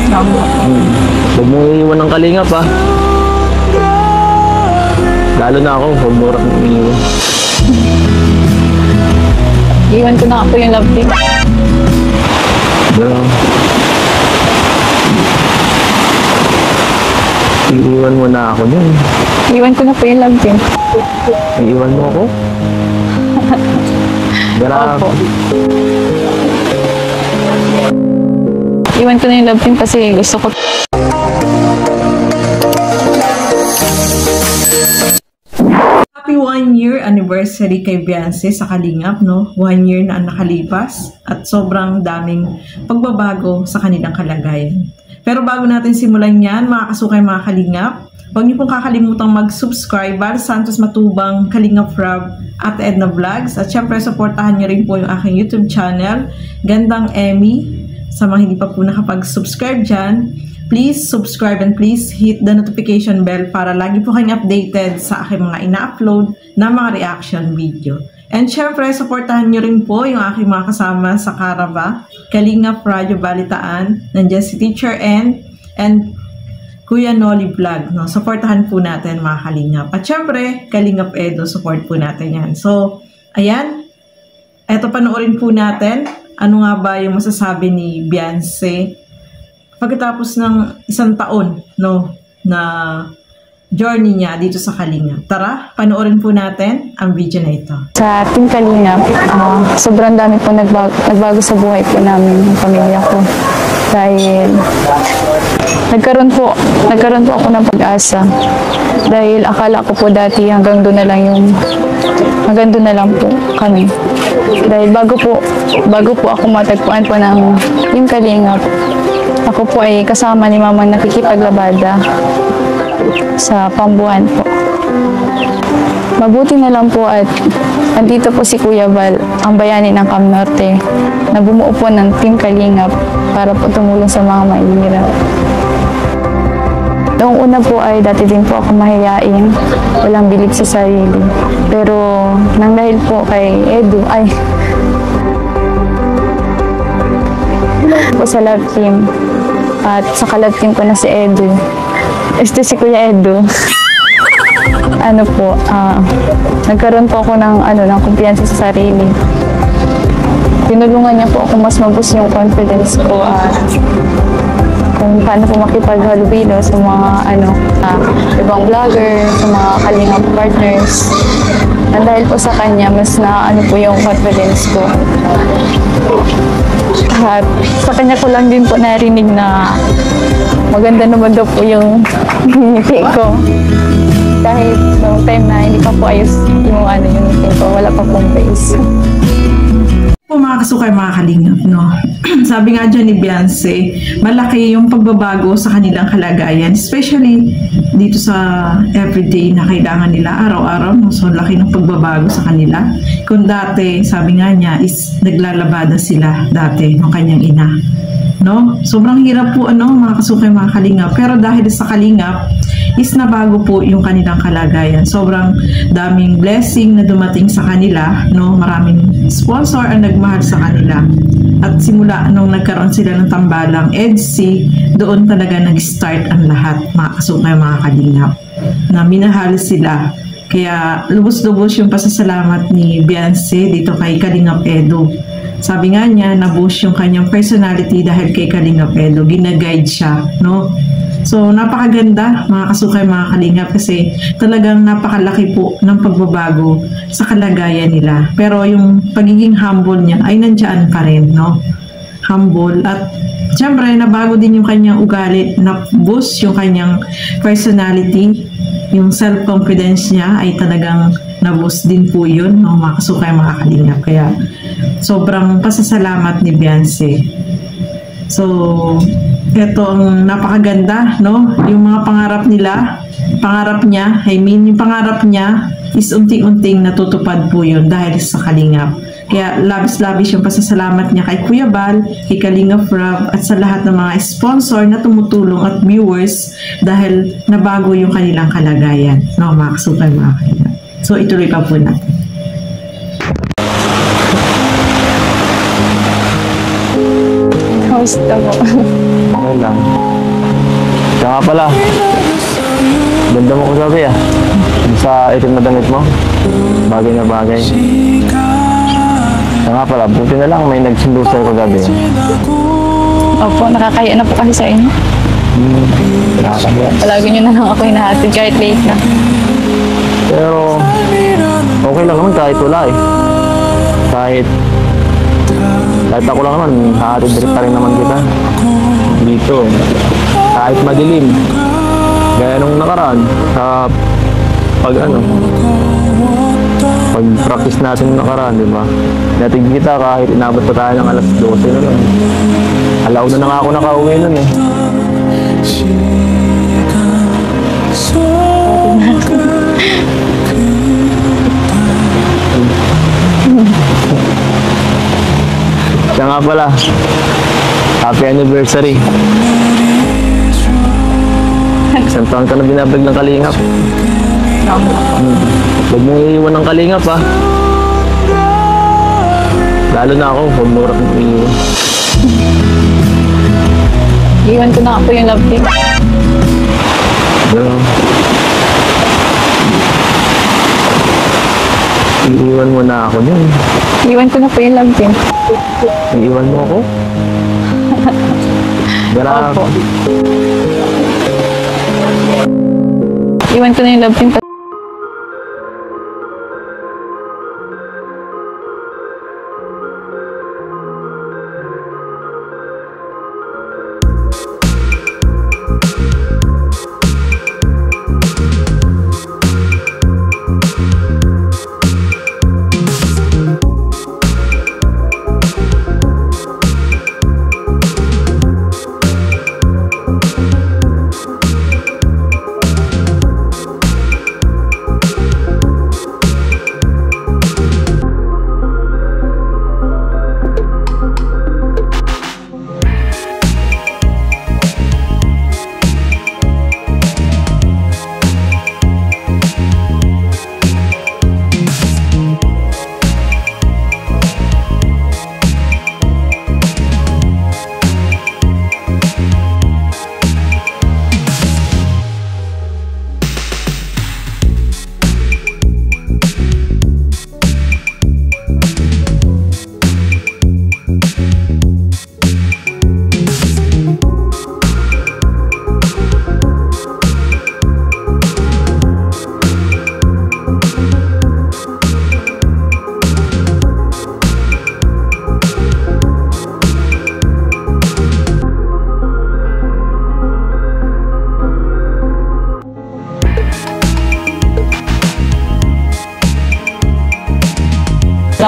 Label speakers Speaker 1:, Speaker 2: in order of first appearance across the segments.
Speaker 1: Huwag mo iiwan ng kalingap ha. Lalo na ako, huwag mo rin iiwan.
Speaker 2: Iwan ko na ako yung love team.
Speaker 1: Iiwan mo na ako dun.
Speaker 2: Iwan ko na po yung love team.
Speaker 1: Iiwan mo ako?
Speaker 2: Opo. Iwan ko na yung love team kasi gusto ko.
Speaker 3: Happy 1-year anniversary kay Beyonce sa Kalingap, no? 1 year na ang nakalipas at sobrang daming pagbabago sa kanilang kalagayan. Pero bago natin simulan yan, mga kasukay, mga Kalingap, huwag niyo pong kakalimutang mag-subscribe Val Santos Matubang, Kalingap Rob, at Edna Vlogs. At syempre, supportahan niyo rin po yung aking YouTube channel, Gandang Emmy. Sa mga hindi pa po nakapag-subscribe dyan, please subscribe and please hit the notification bell para lagi po kayong updated sa aking mga ina-upload na mga reaction video. And syempre, supportahan nyo rin po yung aking mga kasama sa Carava, Kalingap Radyo Balitaan, nandiyan si Teacher N, and Kuya Noli Vlog. No? Supportahan po natin mga Kalingap. At syempre, Kalingap Edo, support po natin yan. So, ayan. Eto, panoorin po natin. Ano nga ba yung masasabi ni Beyonce pagkatapos ng 1 taon, no, na journey niya dito sa Kalingap. Tara, panoorin po natin ang video na ito.
Speaker 2: Sa Team Kalingap, sobrang dami po nagbago sa buhay po namin, ng pamilya ko. Dahil nagkaroon po ako ng pag-asa. Dahil akala ko po dati hanggang doon na lang po kami. Dahil bago po ako matagpuan po ng Team Kalingap, ako po ay kasama ni Mamang nakikipaglabada sa pambuhan po. Mabuti na lang po at andito po si Kuya Val, ang bayani ng Cam Norte, na bumuo po ng Team Kalingap para po tumulong sa mga mahihirap. Noong una po ay dati din po ako mahiyain, walang bilib sa sarili. Pero nang dahil po kay Edu, po sa love team, at sa ka-love team ko na si Edu, si Kuya Edu, nagkaroon po ako ng kumpiyansa sa sarili. Tinulungan niya po ako mas mabus yung confidence ko at kung paano po makipaghalubilo sa mga ibang vlogger, sa mga Kalingap partners. At dahil po sa kanya, mas po yung confidence ko. At sa kanya ko lang din po narinig na maganda naman daw po yung ngiti ko. Kahit noong time na hindi pa po ayos yung ngiti ko, wala pa pong face.
Speaker 3: Po mga kasukay, mga Kalingap, no? Sabi nga dyan ni Beyonce, malaki yung pagbabago sa kanilang kalagayan, especially dito sa everyday na kailangan nila araw-araw, no? So laki ng pagbabago sa kanila. Kung dati, sabi nga niya, is naglalabada sila dati ng kanyang ina, no? Sobrang hirap po mga kasukay, mga Kalingap, pero dahil sa Kalingap is nabago po yung kanilang kalagayan. Sobrang daming blessing na dumating sa kanila, no? Maraming sponsor ang nagmahal sa kanila. At simula nung nagkaroon sila ng tambalang EDC, doon talaga nag-start ang lahat, mga kasukay, mga Kalingap, na minahal sila. Kaya lubos-lubos yung pasasalamat ni Beyonce dito kay Kalingap Edu. Sabi nga niya, na-boost yung kanyang personality dahil kay Kalingap Edu. Gina-guide siya, no? So, napakaganda, mga kasukay, mga Kalingap, kasi talagang napakalaki po ng pagbabago sa kalagayan nila. Pero yung pagiging humble niya ay nandiyan pa rin, no? Humble. At syempre, nabago din yung kanyang ugali, na-boost yung kanyang personality. Yung self-confidence niya ay talagang na-boost din po yun, no? Mga kasukay, mga Kalingap. Kaya, sobrang pasasalamat ni Beyonce. So, ito ang napakaganda, no? Yung mga pangarap niya, yung pangarap niya is unting-unting natutupad po yun dahil sa Kalingap. Kaya labis-labis yung pasasalamat niya kay Kuya Val, kay Kalingap Rob, at sa lahat ng mga sponsor na tumutulong at viewers dahil nabago yung kanilang kalagayan, no? Mga kasukay, mga Kalingap. So, ituloy pa po natin.
Speaker 2: Kamusta po?
Speaker 1: Okay lang. Siya nga pala. Ganda mo kagabi ah. Sa itim na damit mo. Bagay na bagay. Siya nga pala, buti na lang may nagsundo sa'yo kagabi.
Speaker 2: Opo, nakakaya na po kasi sa inyo.
Speaker 1: Nakakaya.
Speaker 2: Palagi nyo na lang ako hinahatid kahit late na.
Speaker 1: Pero, okay lang naman kahit wala eh. Kahit ako lang naman, hahatid pa rin naman kita. Dito, kahit madilim. Gaya nung nakaraan, sa pag-practice natin nung nakaraan, di ba? Natig kita kahit inabot pa tayo ng alas 12 na lang. Alaw na nga ako nakauwi nun eh. Siya nga pala, happy anniversary. Isang taon ka na binabag ng kalingap. Huwag mong iiwan ng kalingap ha. Lalo na ako, huwag mo rin iiwan.
Speaker 2: Iwan ko na nga po yung love team.
Speaker 1: Pero, iiwan mo na ako niyan.
Speaker 2: Iwan ko na po yung love team.
Speaker 1: Iiwan mo ako? Grabe.
Speaker 2: Opo. Iwan ko na yung love team.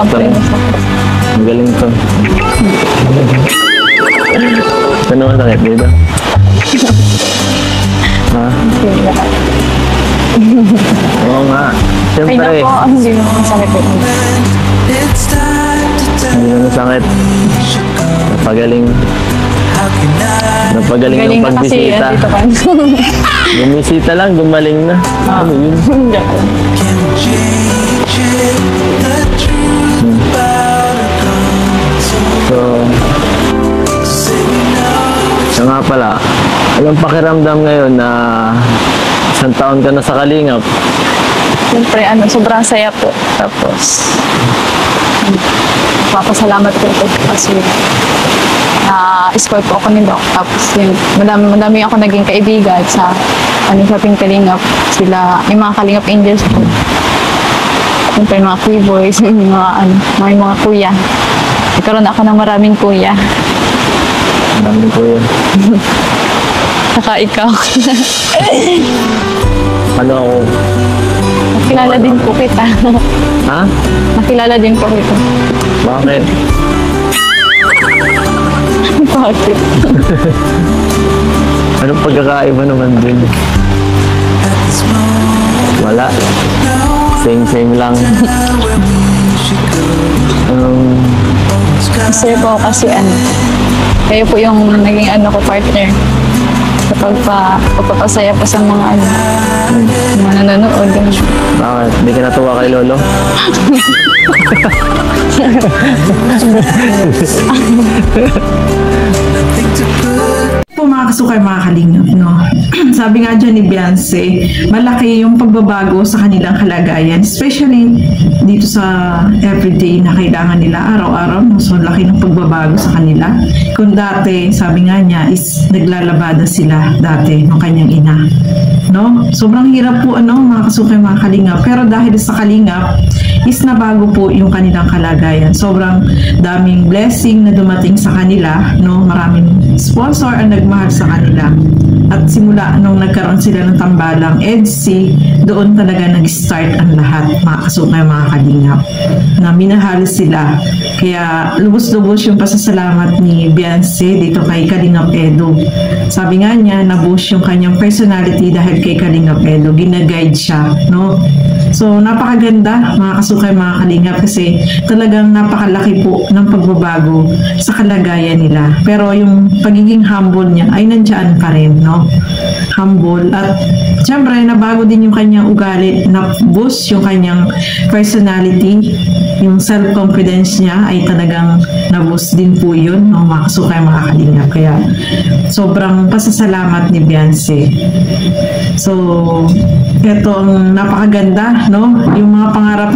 Speaker 1: Ang galing to. Ano ang sakit dito? Ha? Oo nga.
Speaker 2: Ay
Speaker 1: Siyempre,
Speaker 2: nako, hindi mo masakit po.
Speaker 1: hindi naman sakit. Napagaling. Napagaling ng
Speaker 2: Galing na kasi
Speaker 1: pagbisita.
Speaker 2: dito ka.
Speaker 1: Bumisita lang, gumaling na. Ano yun? So, siya nga pala, anong pakiramdam ngayon na isang taon ka na sa Kalingap?
Speaker 2: Siyempre, sobrang saya po. Tapos, papasalamat po ito kasi na-spoil po ako ni Doc. Tapos, yun, madami ako naging kaibigan sa sa ating Kalingap. Sila, yung mga Kalingap Angels po. Siyempre, mga Kuya Boys, mga kuya. Nagkaroon ako ng maraming kuya.
Speaker 1: Maraming ko yun.
Speaker 2: Saka ikaw.
Speaker 1: Ano ako?
Speaker 2: Nakilala din po kita.
Speaker 1: Ha?
Speaker 2: Nakilala din po kita.
Speaker 1: Bakit?
Speaker 2: Bakit?
Speaker 1: Anong pagkakaiba naman din? Wala. Same lang.
Speaker 2: Kasi po kasi kayo po yung naging ko partner sa pagpapasaya po sa mga mga nanonood.
Speaker 1: Bakit? Hindi ka natuwa kay Lolo?
Speaker 3: Po mga kasukay mga kalingap, no? Sabi nga dyan ni Beyonce, malaki yung pagbabago sa kanilang kalagayan, especially dito sa everyday na kailangan nila araw-araw, no? So laki ng pagbabago sa kanila. Kung dati, sabi nga niya, is naglalabada sila dati ng kanyang ina, no? Sobrang hirap po, ano, mga kasukay mga kalingap, pero dahil sa kalingap is nabago po yung kanilang kalagayan. Sobrang daming blessing na dumating sa kanila, no? Maraming sponsor ang nagmahal sa kanila. At simula nung nagkaroon sila ng tambalang EDC, doon talaga nag-start ang lahat, mga kasukay mga kalingap, na minahal sila. Kaya lubos-lubos yung pasasalamat ni Beyonce dito kay Kalingap Edo. Sabi nga niya, na-boost yung kanyang personality dahil kay Kalingap Edo. Gina-guide siya, no? So, napakaganda, mga kasukay, mga kalingap, kasi talagang napakalaki po ng pagbabago sa kalagayan nila. Pero yung pagiging humble niya ay nandiyan pa rin, no? Humble. At syempre, nabago din yung kanyang ugali, na-boost yung kanyang personality, yung self-confidence niya ay talagang na-boost din po yun, no? Mga kasukay, mga kalingap. Kaya, sobrang pasasalamat ni Beyonce. So, ito ang napakaganda, no? Yung mga pangarap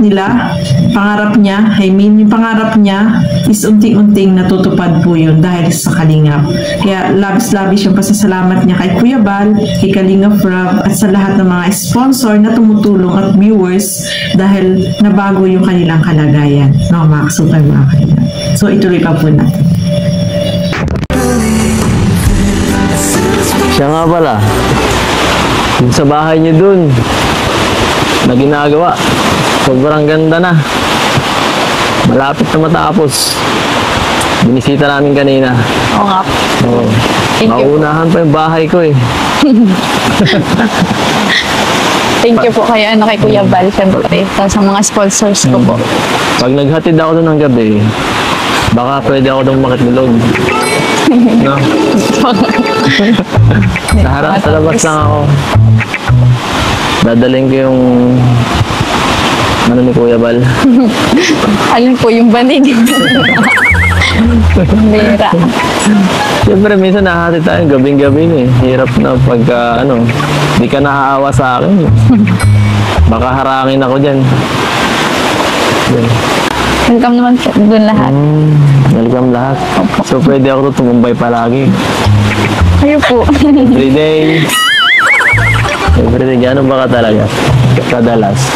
Speaker 3: niya, yung pangarap niya is unti-unting natutupad po yun dahil sa Kalingap. Kaya labis-labis yung pasasalamat niya kay Kuya Bal, kay Kalingap Rob, at sa lahat ng mga sponsor na tumutulong at viewers dahil nabago yung kanilang kalagayan, no? Mga kasukay, mga kalingap. So, ituloy pa po natin.
Speaker 1: Siya nga pala, yung sa bahay niyo dun, na ginagawa, sobrang ganda na. Malapit na matapos. Binisita namin kanina.
Speaker 2: Oo nga.
Speaker 1: Oo.
Speaker 2: Thank you.
Speaker 1: Maunahan pa yung bahay ko eh.
Speaker 2: Thank you po kay Kuya Bal, syempre, sa mga sponsors ko po.
Speaker 1: Pag naghatid ako doon ng gabi, baka pwede ako doon makitulog. No? Sa labas lang ako. Dadaling ko yung ano ni Kuya Bal.
Speaker 2: Alin po yung banig? Bira.
Speaker 1: Siyempre minsan nahatid tayo gabing-gabi eh. Hirap na pagka di ka naaawa sa akin. Baka harangin ako dyan.
Speaker 2: Welcome naman po doon lahat.
Speaker 1: Welcome lahat. So pwede ako tumumbay palagi.
Speaker 2: Kayo po.
Speaker 1: Everyday. Everyday. Gano'n ba ka talaga? Kadalas.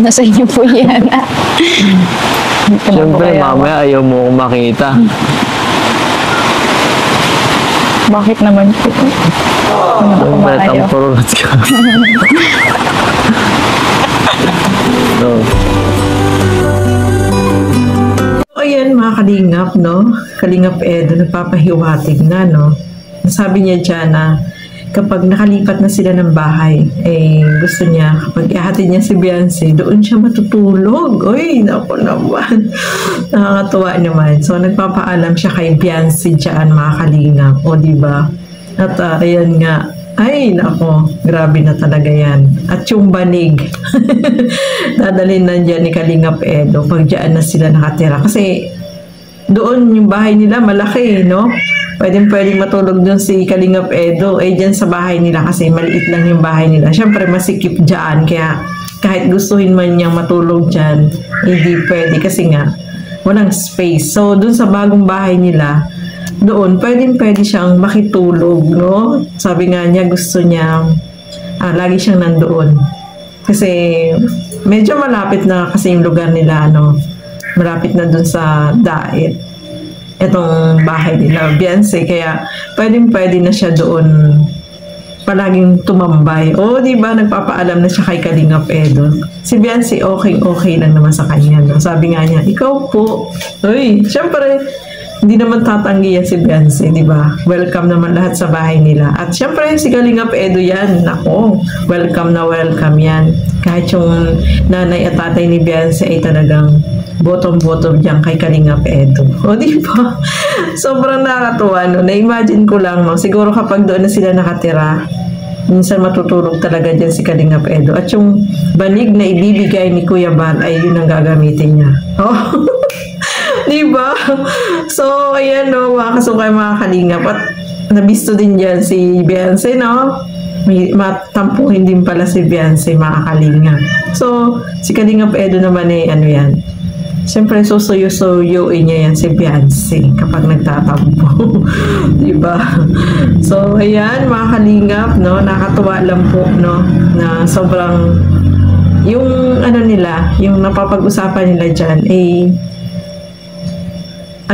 Speaker 2: Nasa inyo po yan.
Speaker 1: Siyempre mamaya ayaw mo akong makita.
Speaker 2: Bakit naman po?
Speaker 1: Siyempre tampurot ka. So,
Speaker 3: Ayan mga kalingap, no? Kalingap Edo, nagpapahiwatig na, no? Sabi niya dyan na kapag nakalipat na sila ng bahay, gusto niya, kapag ihatid niya si Beyonce, doon siya matutulog. Uy, naku naman. Nakakatuwa naman. So, nagpapaalam siya kay Beyonce dyan, mga kalingap. O, diba? At ayan nga, ay, nako, grabe na talaga yan. At yung banig, dadalhin na dyan ni Kalingap Edo pag dyan na sila nakatira. Kasi doon yung bahay nila malaki, no? Pwedeng matulog doon si Kalingap Edo. Dyan sa bahay nila kasi maliit lang yung bahay nila. Siyempre masikip dyan. Kaya kahit gustuhin man niyang matulog dyan, hindi pwede kasi nga walang space. So doon sa bagong bahay nila, doon, pwede siyang makitulog, no? Sabi nga niya, gusto niya, lagi siyang nandoon. Kasi, medyo malapit na kasi yung lugar nila, malapit na doon sa Daet. Itong bahay nila, Beyonce, kaya pwede na siya doon palaging tumambay. O, di ba, nagpapaalam na siya kay Kalingap Edo. Si Beyonce, okay lang naman sa kanya, no? Sabi nga niya, ikaw po. Uy, syempre, hindi naman tatanggi yan si Beyonce, di ba? Welcome naman lahat sa bahay nila. At syempre, si Kalingap Edo yan. Nako, welcome na welcome yan. Kahit yung nanay at tatay ni Beyonce ay talagang bottom dyan kay Kalingap Edo. O, di ba? Sobrang nakakatuwa, no? Na-imagine ko lang, no? Siguro kapag doon na sila nakatira, minsan matutulog talaga dyan si Kalingap Edo. At yung banig na ibibigay ni Kuya Bal ay yun ang gagamitin niya. Oh, diba? So, ayan, no, mga kasukay, mga kalingap. At nabisto din dyan si Beyonce, no? May matampuhin din pala si Beyonce, mga kalinga. So, si Kalingap Edo naman ano yan. Siyempre, susuyo-suyuin niya yan si Beyonce kapag nagtatampo. Diba? So, ayan, mga kalingap, no? Nakatuwa lang po, no? Na sobrang, yung nila, yung napapag-usapan nila dyan,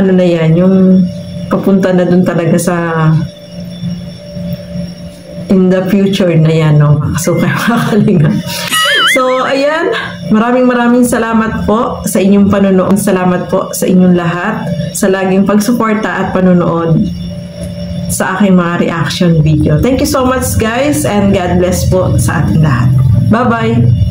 Speaker 3: na yan, yung papunta na dun talaga sa in the future na yan, no? So, kaya makalinga. So, ayan, maraming salamat po sa inyong panonood. Salamat po sa inyong lahat sa laging pagsuporta at panonood sa aking mga reaction video. Thank you so much, guys, and God bless po sa ating lahat. Bye-bye!